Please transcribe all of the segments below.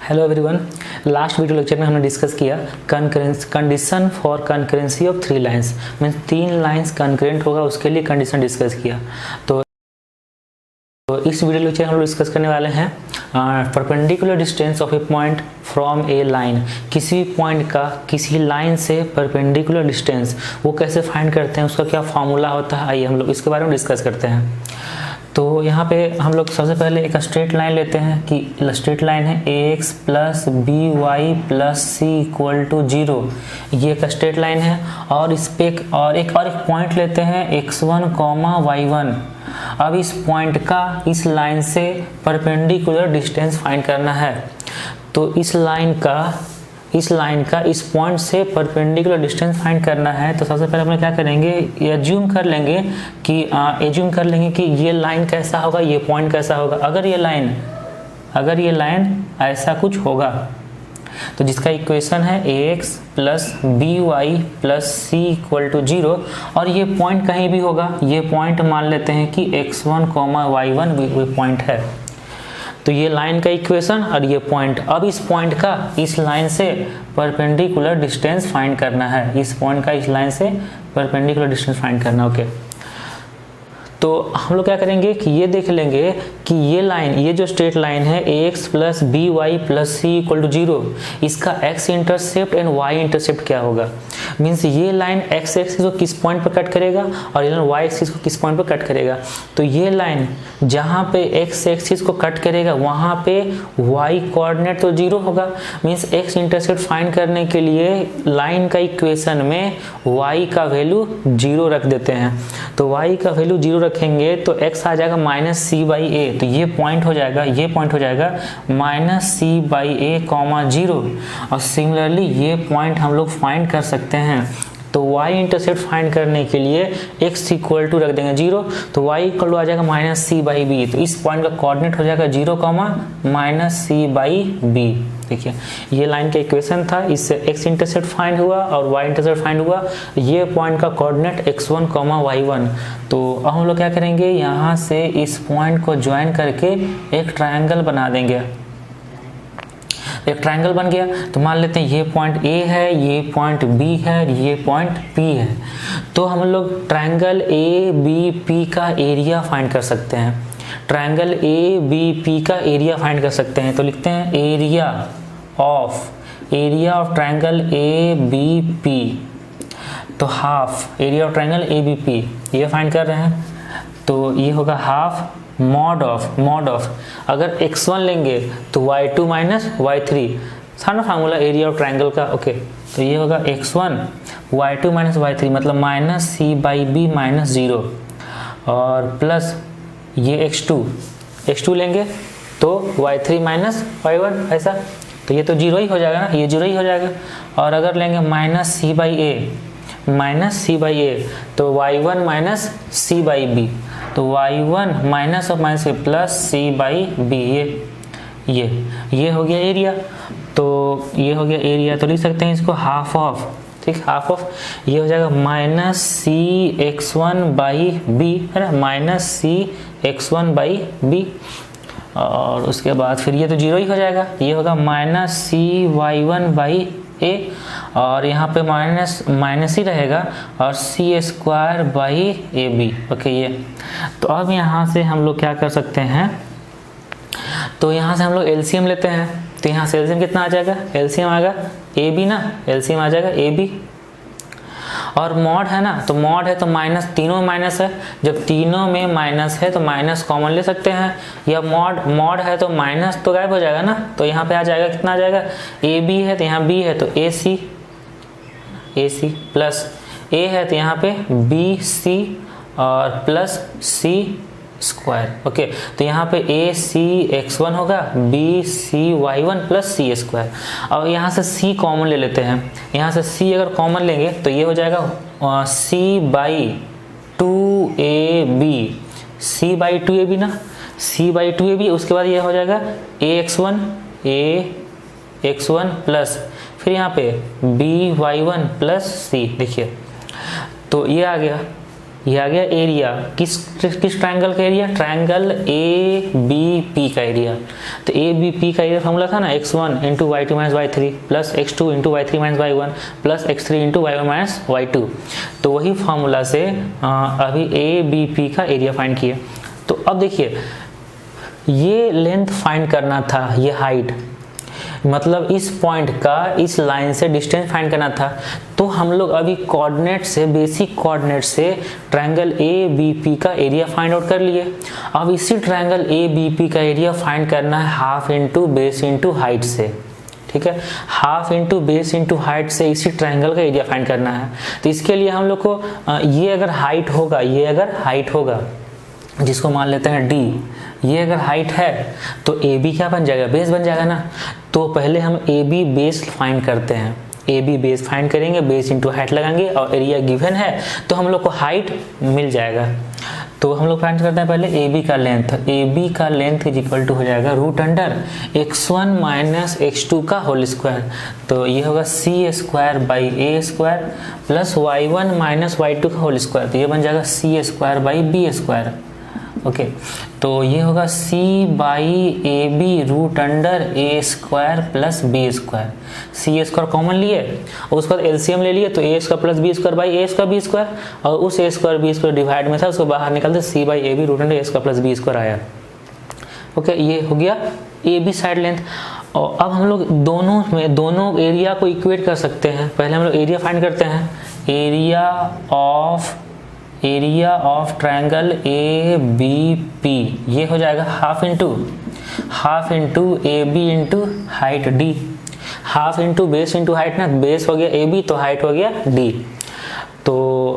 Hello everyone. Last video lecture में हमने discuss किया condition for concurrency of 3 lines, means 3 lines concurrent होगा उसके लिए कंडीशन डिस्कस किया। तो इस वीडियो लेक्चर में हम लोग डिस्कस करने वाले हैं perpendicular distance of A point from A line. किसी पॉइंट का किसी लाइन से परपेंडिकुलर डिस्टेंस वो कैसे फाइंड करते हैं, उसका क्या फॉर्मूला होता है, आइए हम लोग इसके बारे में डिस्कस करते हैं। तो यहाँ पे हम लोग सबसे पहले एक स्ट्रेट लाइन लेते हैं कि स्ट्रेट लाइन है ax plus B Y plus C equal to 0। ये एक स्ट्रेट लाइन है और इस पे एक पॉइंट लेते हैं x1 कॉमा y1। अब इस पॉइंट का इस लाइन से परपेंडिकुलर डिस्टेंस फाइंड करना है। तो इस लाइन का इस पॉइंट से परपेंडिकुलर डिस्टेंस फाइंड करना है। तो सबसे पहले हम क्या करेंगे, एज्यूम कर लेंगे कि ये लाइन कैसा होगा, ये पॉइंट कैसा होगा। अगर ये लाइन ऐसा कुछ होगा तो जिसका इक्वेशन है ax plus B Y plus C equal to 0 और ये पॉइंट कहीं भी होगा। ये पॉइंट मान लेते हैं कि x1 कॉमा y1 वो पॉइंट है। तो ये लाइन का इक्वेशन और ये पॉइंट। अब इस पॉइंट का इस लाइन से परपेंडिकुलर डिस्टेंस फाइंड करना है। इस पॉइंट का इस लाइन से परपेंडिकुलर डिस्टेंस फाइंड करना, ओके। तो हम लोग क्या करेंगे कि ये देख लेंगे कि ये जो स्ट्रेट लाइन है ax plus B Y plus C equal to 0, इसका x intercept and y intercept क्या होगा। मीन्स ये लाइन x एक्सिस को किस पॉइंट पर कट करेगा और ये लाइन y एक्सिस को किस पॉइंट पर कट करेगा। तो ये लाइन जहाँ पे x एक्सिस को कट करेगा वहाँ पे y कोऑर्डिनेट तो 0 होगा। मीन्स x इंटरसेप्ट फाइंड करने के लिए लाइन का इक्वेशन में y का वैल्यू 0 रख देते हैं। तो y का वैल्यू 0 रखेंगे तो x आ जाएगा माइनस सी बाई ए। तो ये पॉइंट हो जाएगा minus C by A comma 0। और सिमिलरली ये पॉइंट हम लोग फाइंड कर सकते हैं। तो y इंटरसेप्ट फाइंड करने के लिए x इक्वल टू रख देंगे 0, तो y इक्वल टू आ जाएगा माइनस सी बाई बी। तो इस पॉइंट का कोऑर्डिनेट हो जाएगा 0 comma minus C by B. देखिए ये लाइन का इक्वेशन था, इससे x इंटरसेप्ट फाइंड हुआ और y इंटरसेप्ट फाइंड हुआ। ये पॉइंट का कोऑर्डिनेट x1 कॉमा y1। तो अब हम लोग क्या करेंगे, यहाँ से इस पॉइंट को ज्वाइन करके एक ट्रायंगल बना देंगे। एक ट्रायंगल बन गया। तो मान लेते हैं ये पॉइंट A है, ये पॉइंट B है, ये पॉइंट P है। तो हम लोग ट्रायंगल ABP का एरिया फाइंड कर सकते हैं। ट्रायंगल ABP का एरिया फाइंड कर सकते हैं। तो लिखते हैं एरिया ऑफ ट्रायंगल ABP। तो half area of triangle ABP ये फाइंड कर रहे हैं। तो ये होगा हाफ मॉड ऑफ अगर x1 लेंगे तो y2 माइनस y3 था ना फार्मूला एरिया ऑफ ट्रायंगल का, ओके। तो ये होगा x1 y2 माइनस y3 मतलब minus C by B minus 0 और प्लस ये x2 लेंगे तो y3 माइनस y1 ऐसा। तो ये तो 0 ही हो जाएगा ना, ये 0 ही हो जाएगा। और अगर लेंगे माइनस सी बाई ए तो y1 minus C by B. तो y1 minus of minus plus C by B. ये हो गया एरिया। तो ये हो गया एरिया। तो लिख सकते हैं इसको हाफ ऑफ, ठीक, हाफ ऑफ ये हो जाएगा minus C x1 by B, है ना, minus C x1 by B. और उसके बाद फिर ये तो 0 ही हो जाएगा। ये होगा माइनस सी y1 बाई ए और यहाँ पे माइनस ही रहेगा और C square by A B, okay. ये तो अब यहाँ से हम लोग क्या कर सकते हैं, तो यहाँ से हम लोग एलसीएम लेते हैं। तो यहाँ से एलसीएम कितना आ जाएगा, एलसीएम आएगा ए बी ना, एलसीएम आ जाएगा ए बी। और मॉड है ना, तो मॉड है तो माइनस, तीनों माइनस है। जब तीनों में माइनस है तो माइनस कॉमन ले सकते हैं। या मॉड है तो माइनस तो गायब हो जाएगा ना। तो यहाँ पे आ जाएगा, कितना आ जाएगा, ए बी है तो यहाँ बी है तो ए सी प्लस ए है तो यहाँ पे बी सी और प्लस सी स्क्वायर, ओके। तो यहाँ पे ए सी x1 होगा, बी सी y1 प्लस सी स्क्वायर। और यहाँ से c कॉमन ले लेते हैं। यहाँ से c अगर कॉमन लेंगे तो ये हो जाएगा c by 2ab, c by 2ab ना, c बाई 2ab। उसके बाद ये हो जाएगा ax1 प्लस फिर यहाँ पे by1 प्लस c। देखिए तो ये आ गया, ये आ गया एरिया, किस ट्रायंगल का area, triangle A B P का एरिया। तो ए बी पी का एरिया फॉर्मूला था ना x1 into y2 minus y3 plus x2 into y3 minus y1 plus x3 into y1 minus y2। तो वही फॉर्मूला से अभी ए बी पी का एरिया फाइंड किए। तो अब देखिए ये लेंथ फाइंड करना था, ये हाइट मतलब इस पॉइंट का इस लाइन से डिस्टेंस फाइंड करना था। तो हम लोग अभी कोऑर्डिनेट से, बेसिक कोऑर्डिनेट से ट्रायंगल ए बी पी का एरिया फाइंड आउट कर लिए। अब इसी ट्रायंगल ए बी पी का एरिया फाइंड करना है half into base into height से, ठीक है। Half into base into height से इसी ट्रायंगल का एरिया फाइंड करना है। तो इसके लिए हम लोग को ये अगर हाइट होगा, ये अगर हाइट होगा जिसको मान लेते हैं d, ये अगर हाइट है तो ए बी क्या बन जाएगा, बेस बन जाएगा ना। तो पहले हम ए बी बेस फाइंड करते हैं, ए बी बेस फाइंड करेंगे, बेस इंटू हाइट लगाएंगे और एरिया गिवन है तो हम लोग को हाइट मिल जाएगा। तो हम लोग फाइंड करते हैं पहले ए बी का लेंथ। ए बी का लेंथ इज इक्वल टू हो जाएगा root under x1 minus x2 का होल स्क्वायर। तो ये होगा C square by A square plus y1 minus y2 का होल स्क्वायर। तो ये बन जाएगा C square by B square. Okay तो ये होगा c by A B root under A square plus B square. C square common लिए और उसके बाद एलसीएम ले लिए तो A square plus B square by A square B square, और उस A square B square divide में था उसको बाहर निकालते c by A B root under A square plus B square आया। ओके ये हो गया ए बी साइड लेंथ। और अब हम लोग दोनों एरिया को इक्वेट कर सकते हैं। पहले हम लोग एरिया फाइंड करते हैं, area of triangle A B P ये हो जाएगा half into A B into height D. Half into base into height ना, बेस हो गया ए बी तो हाइट हो गया डी। तो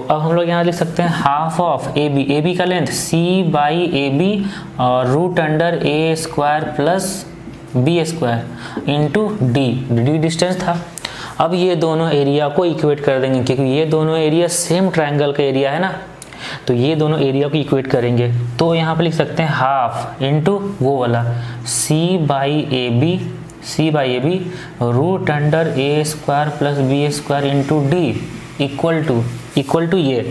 अब हम लोग यहाँ लिख सकते हैं हाफ ऑफ ए बी का length C by A B और root under A square plus B square into D distance था। अब ये दोनों एरिया को इक्वेट कर देंगे क्योंकि ये दोनों एरिया सेम ट्रायंगल का एरिया है ना, तो ये दोनों एरिया को इक्वेट करेंगे। तो यहाँ पे लिख सकते हैं हाफ इंटू वो वाला C by A B root under A square plus B square into D equal to ये।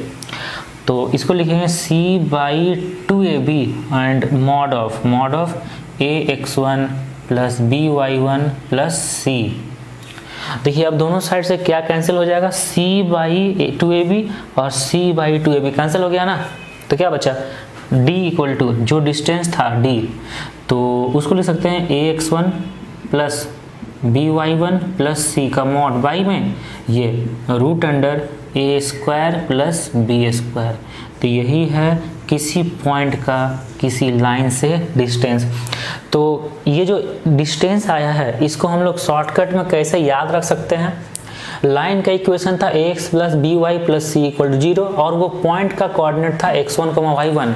तो इसको लिखेंगे C by 2ab and mod of A x1 plus B y1 plus C. देखिए अब दोनों साइड से क्या कैंसिल हो जाएगा, c बाई 2ab और c बाई 2ab कैंसिल हो गया ना। तो क्या बचा d इक्वल टू जो डिस्टेंस था d, तो उसको लिख सकते हैं ax1 plus by1 plus c का मॉड बाई में ये root under A square plus B square. तो यही है किसी पॉइंट का किसी लाइन से डिस्टेंस। तो ये जो डिस्टेंस आया है इसको हम लोग शॉर्टकट में कैसे याद रख सकते हैं। लाइन का इक्वेशन था ax plus B Y plus C equal to 0 और वो पॉइंट का कोऑर्डिनेट था x1 y1।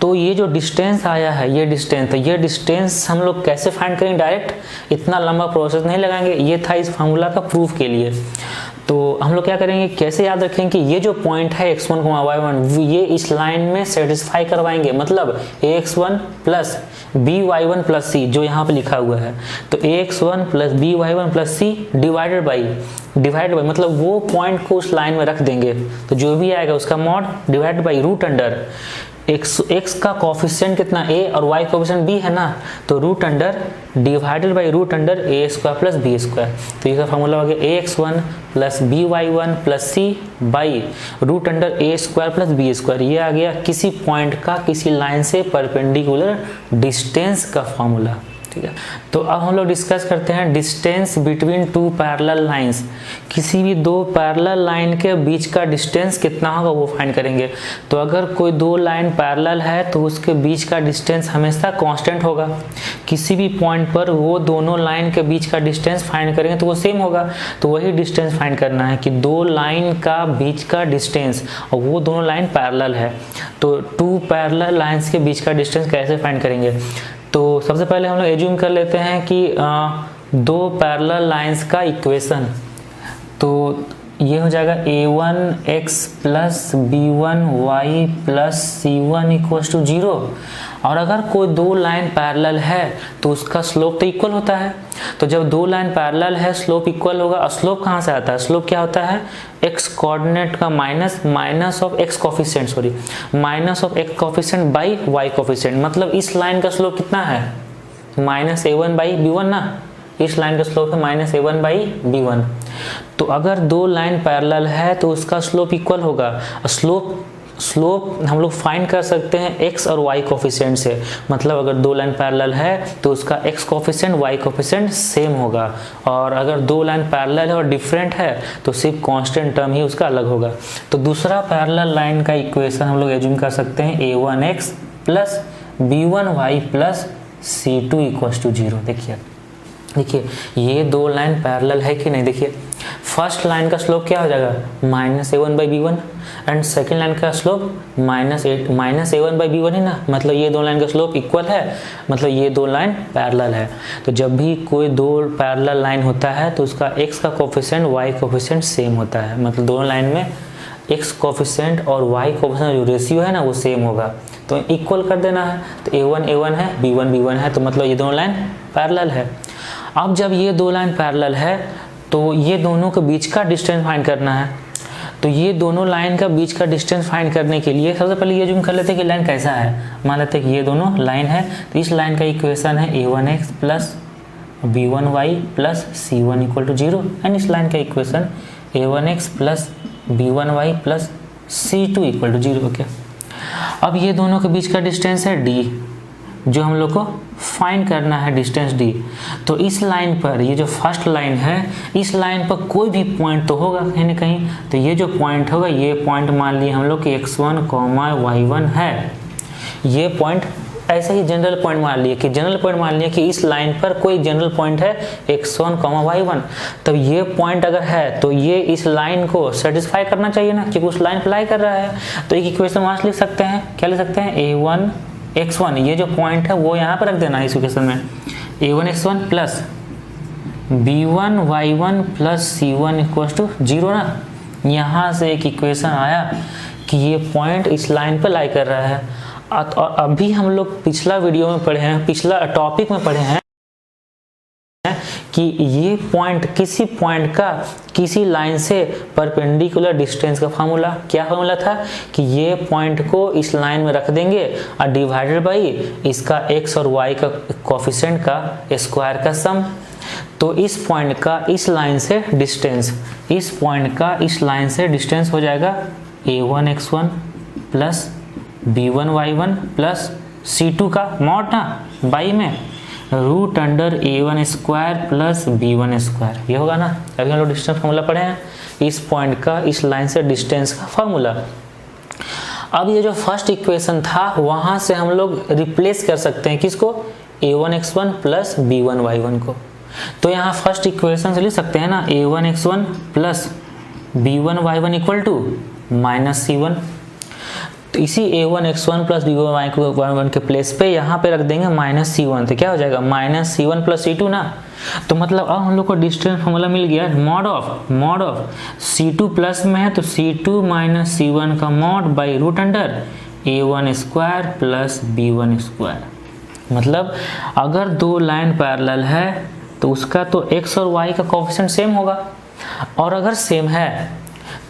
तो ये जो डिस्टेंस आया है ये डिस्टेंस, तो ये डिस्टेंस हम लोग कैसे फाइंड करेंगे, डायरेक्ट इतना लंबा प्रोसेस नहीं लगाएंगे, ये था इस फार्मूला का प्रूफ के लिए। तो हम लोग क्या करेंगे, कैसे याद रखेंगे कि ये जो पॉइंट है x1 y1 ये इस लाइन में सेटिस्फाई करवाएंगे, मतलब ax1 प्लस बी वाई1 प्लस सी जो यहाँ पे लिखा हुआ है। तो ax1 प्लस बी वाई1 प्लस सी डिवाइडेड बाई मतलब वो पॉइंट को उस लाइन में रख देंगे तो जो भी आएगा उसका mod divided by root under x का कोफिशिएंट कितना a और y कोफिशिएंट b है ना, तो root under divided by root under A square plus B square. तो इसका फॉर्मूला हो गया ax1 प्लस बी वाई1 plus C by root under A square plus B square. ये आ गया किसी पॉइंट का किसी लाइन से परपेंडिकुलर डिस्टेंस का फॉर्मूला। ठीक है, तो अब हम लोग डिस्कस करते हैं distance between two parallel lines. किसी भी दो पैरेलल लाइन के बीच का डिस्टेंस कितना होगा वो फाइंड करेंगे। तो अगर कोई दो लाइन पैरेलल है तो उसके बीच का डिस्टेंस हमेशा कांस्टेंट होगा। किसी भी पॉइंट पर वो दोनों लाइन के बीच का डिस्टेंस फाइंड करेंगे तो वो सेम होगा। तो वही डिस्टेंस फाइंड करना है कि दो लाइन का बीच का डिस्टेंस और वो दोनों लाइन पैरेलल है, तो टू पैरेलल लाइंस के बीच का डिस्टेंस कैसे फाइंड करेंगे। तो सबसे पहले हम लोग एज्यूम कर लेते हैं कि दो पैरेलल लाइंस का इक्वेशन। तो ये हो जाएगा a1x plus b1y plus c1 equals to 0। और अगर कोई दो लाइन पैरेलल है तो उसका स्लोप तो इक्वल होता है। तो जब दो लाइन पैरेलल है स्लोप इक्वल होगा। और स्लोप कहाँ से आता है? स्लोप क्या होता है? x कोऑर्डिनेट का minus of x coefficient, sorry minus of x coefficient by y coefficient. मतलब इस लाइन का स्लोप कितना है? माइनस a1 बाई b1 ना। इस लाइन का स्लोप है माइनस a1 बाई b1। तो अगर दो लाइन पैरेलल है तो उसका स्लोप इक्वल होगा। स्लोप हम लोग फाइंड कर सकते हैं x और y कोफिशिएंट से। मतलब अगर दो लाइन पैरेलल है तो उसका x coefficient y coefficient same होगा। और अगर दो लाइन पैरेलल है और डिफरेंट है तो सिर्फ कांस्टेंट टर्म ही उसका अलग होगा। तो दूसरा पैरेलल लाइन का इक्वेशन हम लोग एज्यूम कर सकते हैं a1x plus b1y plus c2 equals to 0। देखिए ये दो लाइन पैरेलल है कि नहीं। देखिए फर्स्ट लाइन का स्लोप क्या हो जाएगा? Minus a1 by b1 and second line का slope minus a1 by b1 है ना। मतलब ये दो लाइन का स्लोप इक्वल है, मतलब ये दो लाइन पैरेलल है। तो जब भी कोई दो पैरेलल लाइन होता है तो उसका x का कोफिशिएंट y कोफिशिएंट सेम होता है। मतलब दोनों लाइन में x कोफिशिएंट और y कोफिशिएंट जो रेशियो है ना वो सेम होगा। तो इक्वल कर देना है। तो a1 है, b1 है, तो मतलब ये दोनों लाइन पैरेलल है। अब जब ये दो लाइन पैरेलल है तो ये दोनों के बीच का डिस्टेंस फाइंड करना है। तो ये दोनों लाइन का बीच का डिस्टेंस फाइंड करने के लिए सबसे पहले ये जूम कर लेते हैं कि लाइन कैसा है। मान लेते हैं कि ये दोनों लाइन है। तो इस लाइन का इक्वेशन है a1x plus b1y plus c1 equal to 0 and इस लाइन का equation a1x plus b1y plus c2 equal to 0। Okay, अब ये दोनों के बीच का डिस्टेंस है d, जो हम लोग को फाइंड करना है डिस्टेंस d। तो इस लाइन पर, ये जो फर्स्ट लाइन है, इस लाइन पर कोई भी पॉइंट तो होगा कहीं ना कहीं। तो ये जो पॉइंट होगा, ये पॉइंट मान लिए हम लोग कि x1, y1 है। ये पॉइंट ऐसे ही जनरल पॉइंट मान लिए कि इस लाइन पर कोई जनरल पॉइंट है x1, y1। तब ये पॉइंट अगर है तो ये इस लाइन को सेटिस्फाई करना चाहिए ना, क्योंकि उस लाइन अप्लाई कर रहा है। तो एक इक्वेशन वहां से लिख सकते हैं। क्या लिख सकते हैं? a1 x1, ये जो पॉइंट है वो यहाँ पर रख देना है इस इक्वेशन में। a1 x1 plus b1 y1 plus c1 equals to 0 ना। यहाँ से एक इक्वेशन आया कि ये पॉइंट इस लाइन पर लाई कर रहा है। और अभी हम लोग पिछला वीडियो में पढ़े हैं, पिछला टॉपिक में पढ़े हैं कि ये पॉइंट, किसी पॉइंट का किसी लाइन से परपेंडिकुलर डिस्टेंस का फार्मूला क्या फार्मूला था कि ये पॉइंट को इस लाइन में रख देंगे और डिवाइडेड बाई इसका x और y का कोफिशिएंट का स्क्वायर का सम। तो इस पॉइंट का इस लाइन से डिस्टेंस, इस पॉइंट का इस लाइन से डिस्टेंस हो जाएगा a1 x1 plus b1 y1 plus c2 का मॉड ना बाई में root under a1 square plus b1 square. ये होगा ना। अभी हम लोग डिस्टेंस फार्मूला पढ़े हैं, इस पॉइंट का इस लाइन से डिस्टेंस का फार्मूला। अब ये जो फर्स्ट इक्वेशन था वहां से हम लोग रिप्लेस कर सकते हैं किसको? a1 x1 plus b1 y1 को। तो यहाँ फर्स्ट इक्वेशन से लिख सकते हैं ना a1 x1 plus b1 y1 equal to minus c1। तो इसी a1 x1 plus b1 y1 के प्लेस पे यहाँ पे रख देंगे माइनस c1। तो क्या हो जाएगा? माइनस c1 प्लस c2 ना। तो मतलब अब हम लोग को डिस्टेंस फार्मूला मिल गया मॉड ऑफ c2 प्लस में है तो c2 माइनस c1 का mod by root under a1 square plus b1 square. मतलब अगर दो लाइन पैरेलल है तो उसका तो x और y का कोफिशिएंट सेम होगा। और अगर सेम है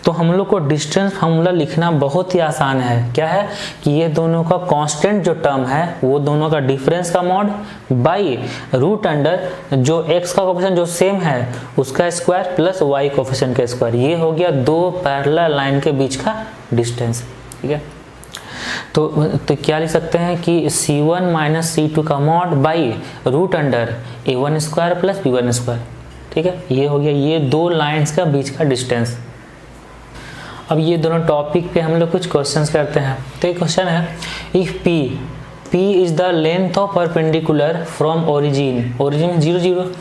तो हम लोग को डिस्टेंस फार्मूला लिखना बहुत ही आसान है। क्या है कि ये दोनों का कांस्टेंट जो टर्म है वो दोनों का डिफरेंस का मॉड बाई रूट अंडर जो x का कोफिशिएंट जो सेम है उसका स्क्वायर प्लस y कोफिशिएंट का स्क्वायर। ये हो गया दो पैरेलल लाइन के बीच का डिस्टेंस। ठीक है, तो क्या लिख सकते हैं कि c1 माइनस c2 का mod by root under a1 square plus b1 square. ठीक है, ये हो गया ये दो लाइन्स का बीच का डिस्टेंस। अब ये दोनों टॉपिक पे हम लोग कुछ क्वेश्चंस करते हैं। तो एक क्वेश्चन है, if P P is the length of perpendicular from origin 0 0.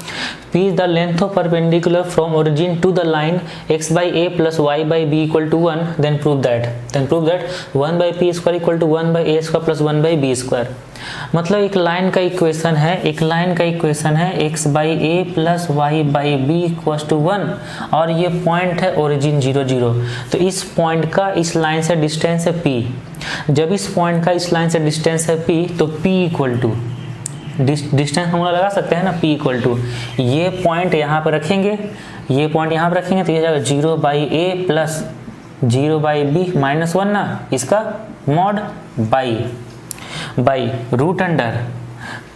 P is the length of perpendicular from origin to the line x by a plus y by b equal to 1. Then prove that 1 by p square equal to 1 by a square plus 1 by b square. मतलब एक line का equation है x by A plus Y by B equal to 1 और ये point है origin 0 0. तो इस point का इस लाइन से डिस्टेंस है p. जब इस पॉइंट का इस लाइन से डिस्टेंस है p तो p इक्वल टू डिस्टेंस हम लोग लगा सकते हैं ना, p इक्वल टू ये पॉइंट यहाँ पर रखेंगे तो ये हो जाएगा 0 by A plus 0 by B minus 1 ना, इसका mod by root under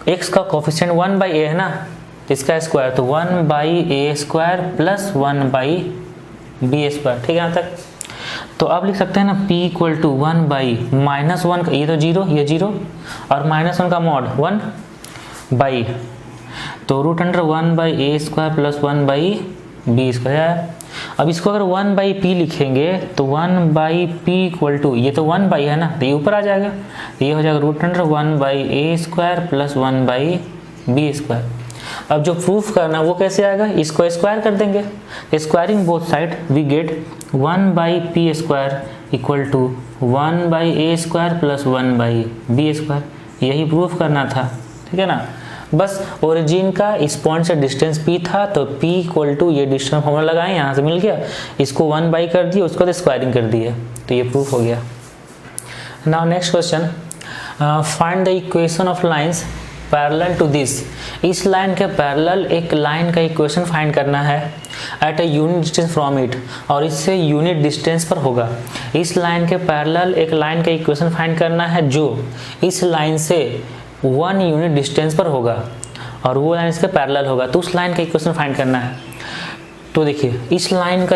x का कोफिशिएंट 1 बाई ए है ना, इसका स्क्वायर तो 1 by A square plus 1 by B square. ठीक है यहाँ तक. तो अब लिख सकते हैं ना p equal to 1 by minus 1, ये तो 0 ये 0 और माइनस 1 का मॉड 1 बाई, तो root under 1 by A square plus 1 by B square. अब इसको अगर 1 बाई पी लिखेंगे तो 1 बाई पी इक्वल टू ये तो 1 बाई है ना, तो ये ऊपर आ जाएगा, ये हो जाएगा root under 1 by A square plus 1 by B square. अब जो प्रूफ करना वो कैसे आएगा, इसको स्क्वायर कर देंगे. Squaring both side we get 1 by P square equal to 1 by A square plus 1 by B square. यही प्रूफ करना था. ठीक है ना. बस ओरिजिन का इस पॉइंट से डिस्टेंस p था तो p इक्वल टू ये डिस्टेंस फॉर्मूला लगाएं, यहाँ से मिल गया, इसको 1 बाई कर दिए, उसको तो स्क्वायरिंग कर दिए, तो ये प्रूफ हो गया. Now next question, find the equation of lines parallel to this. इस लाइन के पैरेलल एक लाइन का इक्वेशन फाइंड करना है at a unit distance from it, और इससे यूनिट डिस्टेंस पर होगा. इस लाइन के पैरेलल एक लाइन का इक्वेशन फाइंड करना है जो इस लाइन से 1 यूनिट डिस्टेंस पर होगा और वो लाइन इसके पैरेलल होगा, तो उस लाइन का इक्वेशन फाइंड करना है. तो देखिए इस लाइन का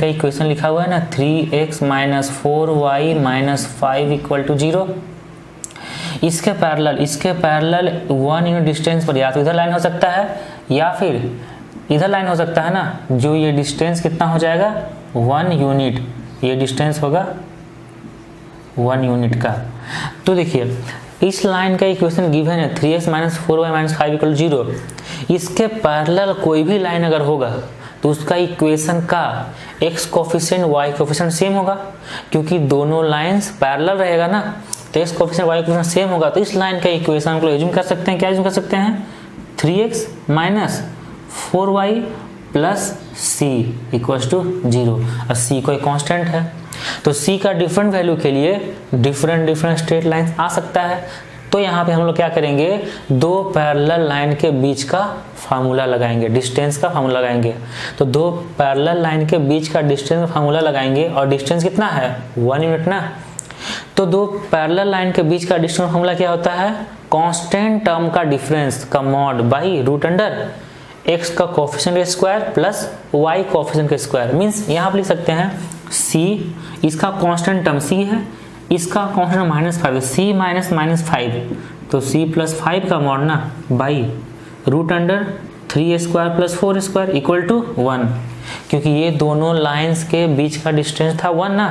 इक्वेशन लिखा हुआ है ना 3x minus 4y minus 5 equal to 0. इसके पैरेलल 1 यूनिट डिस्टेंस पर या तो इधर लाइन हो सकता है या फिर इधर लाइन हो सकता है ना, जो ये डिस्टेंस कितना हो जाएगा 1 यूनिट, ये डिस्टेंस होगा 1 यूनिट का. तो देखिए इस लाइन का इक्वेशन गिवन है 3x minus 4y minus 5 equal 0. इसके पैरेलल कोई भी लाइन अगर होगा तो उसका इक्वेशन का x coefficient y coefficient same होगा, क्योंकि दोनों लाइंस पैरेलल रहेगा ना, तो x coefficient y coefficient same होगा. तो इस लाइन का इक्वेशन को एज्यूम कर सकते हैं, क्या एज्यूम कर सकते हैं 3x minus 4y plus c equal to 0, और c कोई कांस्टेंट है तो c का डिफरेंट वैल्यू के लिए डिफरेंट स्ट्रेट लाइन आ सकता है. तो यहाँ पे हम लोग क्या करेंगे, दो पैरेलल लाइन के बीच का फार्मूला लगाएंगे, डिस्टेंस का फार्मूला लगाएंगे. तो दो पैरेलल लाइन के बीच का डिस्टेंस का फार्मूला लगाएंगे और डिस्टेंस कितना है 1 यूनिट ना. तो दो पैरेलल लाइन के बीच का डिस्टेंस फार्मूला क्या होता है, कांस्टेंट टर्म का डिफरेंस का mod by root under x का coefficient square plus y coefficient का स्क्वायर. मींस यहाँ आप लिख सकते हैं c, इसका कांस्टेंट टर्म c है, इसका कांस्टेंट -5 c माइनस -5, तो c प्लस 5 का मॉड ना by root under 3 square plus 4 square equal to 1, क्योंकि ये दोनों लाइंस के बीच का डिस्टेंस था 1 ना,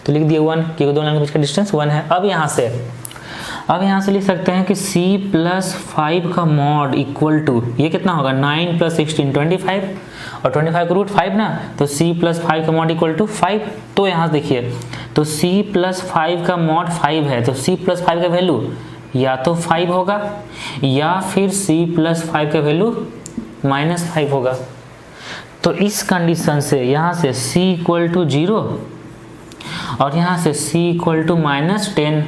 तो लिख दिए 1 क्योंकि दोनों लाइन के बीच का डिस्टेंस 1 है. अब यहाँ से लिख सकते हैं कि c प्लस 5 का मॉड इक्वल टू ये कितना होगा 9 प्लस 16 25, और 25 का रूट 5 ना, तो c प्लस 5 का मॉड इक्वल टू 5. तो यहाँ से देखिए तो c प्लस 5 का मॉड 5 है, तो c प्लस 5 का वैल्यू या तो 5 होगा या फिर c प्लस 5 का वैल्यू -5 होगा. तो इस कंडीशन से यहाँ से c इक्वल टू 0 और यहाँ से c इक्वल टू -10,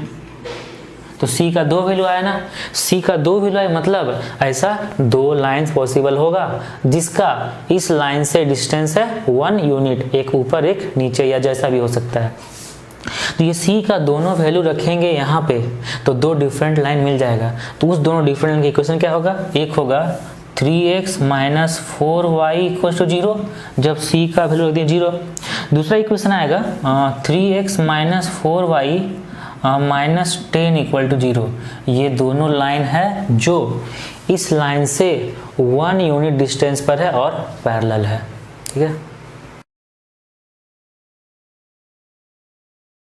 तो c का 2 वैल्यू आया ना, c का 2 वैल्यू आया मतलब ऐसा 2 लाइंस पॉसिबल होगा जिसका इस लाइन से डिस्टेंस है 1 यूनिट, एक ऊपर एक नीचे या जैसा भी हो सकता है. तो ये c का दोनों वैल्यू रखेंगे यहाँ पे तो 2 डिफरेंट लाइन मिल जाएगा. तो उस दोनों डिफरेंट लाइन का इक्वेशन क्या होगा, एक होगा 3x minus 4y equal to 0 जब c का वैल्यू रख दिए 0. दूसरा इक्वेशन आएगा 3x minus 4y minus 10 equal to 0. ये दोनों लाइन है जो इस लाइन से 1 यूनिट डिस्टेंस पर है और पैरेलल है. ठीक है.